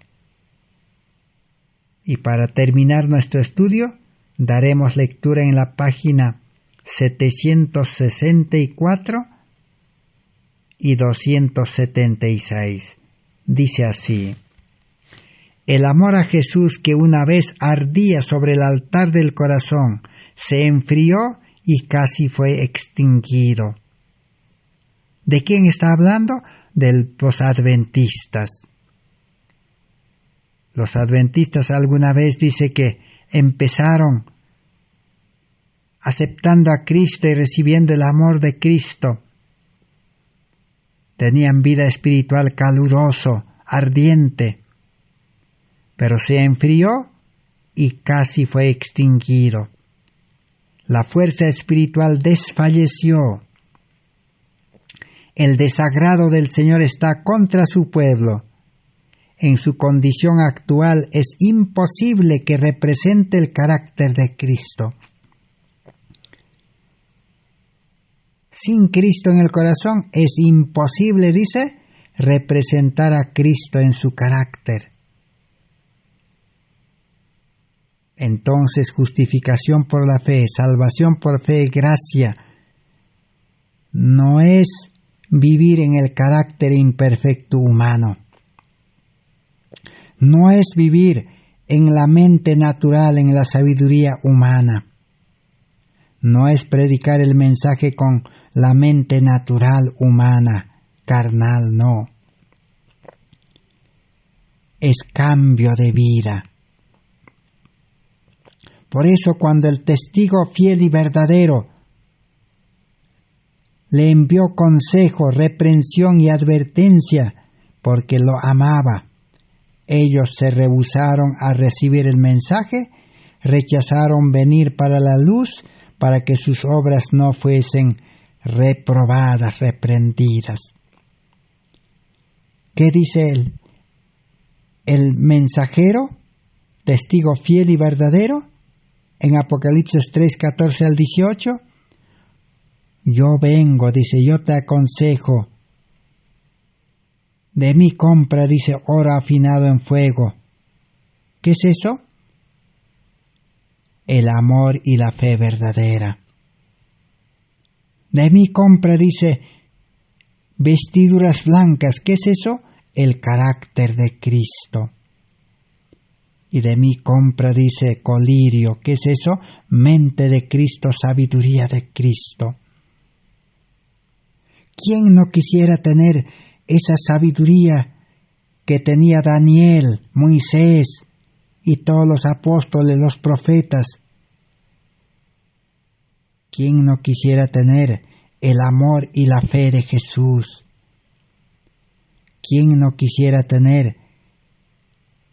Y para terminar nuestro estudio, daremos lectura en la página 764 y 276. Dice así: el amor a Jesús que una vez ardía sobre el altar del corazón se enfrió y casi fue extinguido. ¿De quién está hablando? De los adventistas. Los adventistas alguna vez dice que empezaron aceptando a Cristo y recibiendo el amor de Cristo. Tenían vida espiritual caluroso, ardiente, pero se enfrió y casi fue extinguido. La fuerza espiritual desfalleció. El desagrado del Señor está contra su pueblo. En su condición actual es imposible que represente el carácter de Cristo. Sin Cristo en el corazón es imposible, dice, representar a Cristo en su carácter. Entonces, justificación por la fe, salvación por fe, gracia, no es vivir en el carácter imperfecto humano. No es vivir en la mente natural, en la sabiduría humana. No es predicar el mensaje con la mente natural humana, carnal, no. Es cambio de vida. Por eso cuando el testigo fiel y verdadero le envió consejo, reprensión y advertencia porque lo amaba, ellos se rehusaron a recibir el mensaje, rechazaron venir para la luz para que sus obras no fuesen reprobadas, reprendidas. ¿Qué dice él? El mensajero, testigo fiel y verdadero, en Apocalipsis 3, 14 al 18, yo vengo, dice, yo te aconsejo, de mí compra, dice, oro afinado en fuego. ¿Qué es eso? El amor y la fe verdadera. De mí compra, dice, vestiduras blancas. ¿Qué es eso? El carácter de Cristo. Y de mí compra, dice, colirio. ¿Qué es eso? Mente de Cristo, sabiduría de Cristo. ¿Quién no quisiera tener esa sabiduría que tenía Daniel, Moisés y todos los apóstoles, los profetas? ¿Quién no quisiera tener el amor y la fe de Jesús? ¿Quién no quisiera tener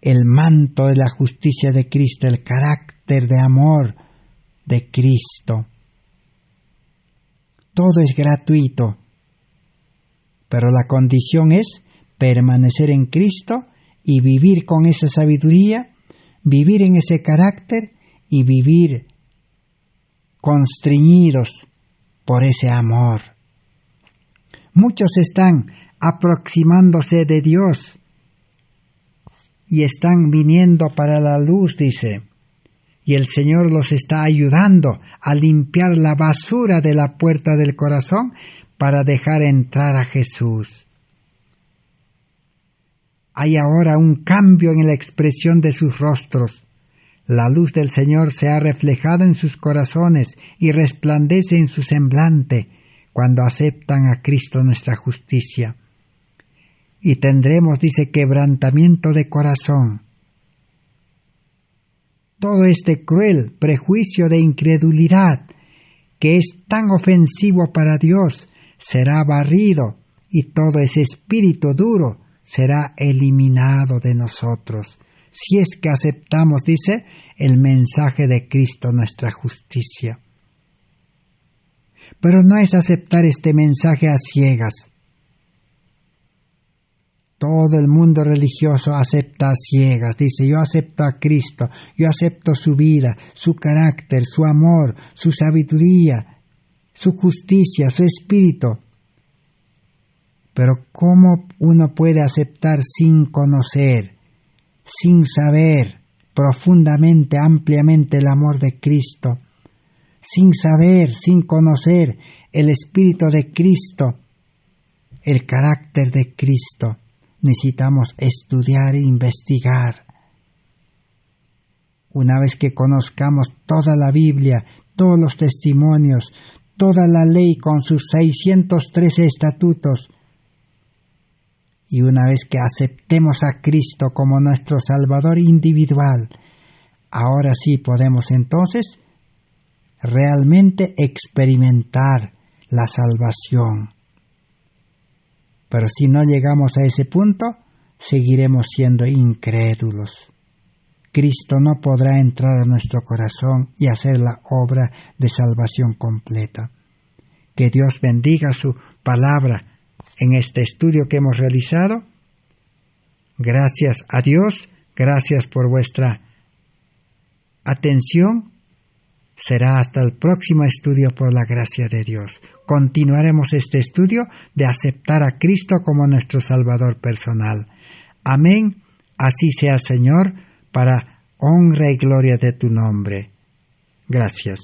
el manto de la justicia de Cristo, el carácter de amor de Cristo? Todo es gratuito, pero la condición es permanecer en Cristo y vivir con esa sabiduría, vivir en ese carácter y vivir constreñidos por ese amor. Muchos están aproximándose de Dios y están viniendo para la luz, dice, y el Señor los está ayudando a limpiar la basura de la puerta del corazón para dejar entrar a Jesús. Hay ahora un cambio en la expresión de sus rostros. La luz del Señor se ha reflejado en sus corazones y resplandece en su semblante cuando aceptan a Cristo nuestra justicia. Y tendremos, dice, quebrantamiento de corazón. Todo este cruel prejuicio de incredulidad que es tan ofensivo para Dios será barrido y todo ese espíritu duro será eliminado de nosotros, si es que aceptamos, dice, el mensaje de Cristo, nuestra justicia. Pero no es aceptar este mensaje a ciegas. Todo el mundo religioso acepta a ciegas, dice, yo acepto a Cristo, yo acepto su vida, su carácter, su amor, su sabiduría, su justicia, su espíritu. Pero ¿cómo uno puede aceptar sin conocer, sin saber profundamente, ampliamente el amor de Cristo, sin saber, sin conocer el Espíritu de Cristo, el carácter de Cristo? Necesitamos estudiar e investigar. Una vez que conozcamos toda la Biblia, todos los testimonios, toda la ley con sus 613 estatutos, y una vez que aceptemos a Cristo como nuestro Salvador individual, ahora sí podemos entonces realmente experimentar la salvación. Pero si no llegamos a ese punto, seguiremos siendo incrédulos. Cristo no podrá entrar a nuestro corazón y hacer la obra de salvación completa. Que Dios bendiga su palabra en este estudio que hemos realizado. Gracias a Dios, gracias por vuestra atención. Será hasta el próximo estudio por la gracia de Dios. Continuaremos este estudio de aceptar a Cristo como nuestro Salvador personal. Amén. Así sea, Señor, para honra y gloria de tu nombre. Gracias.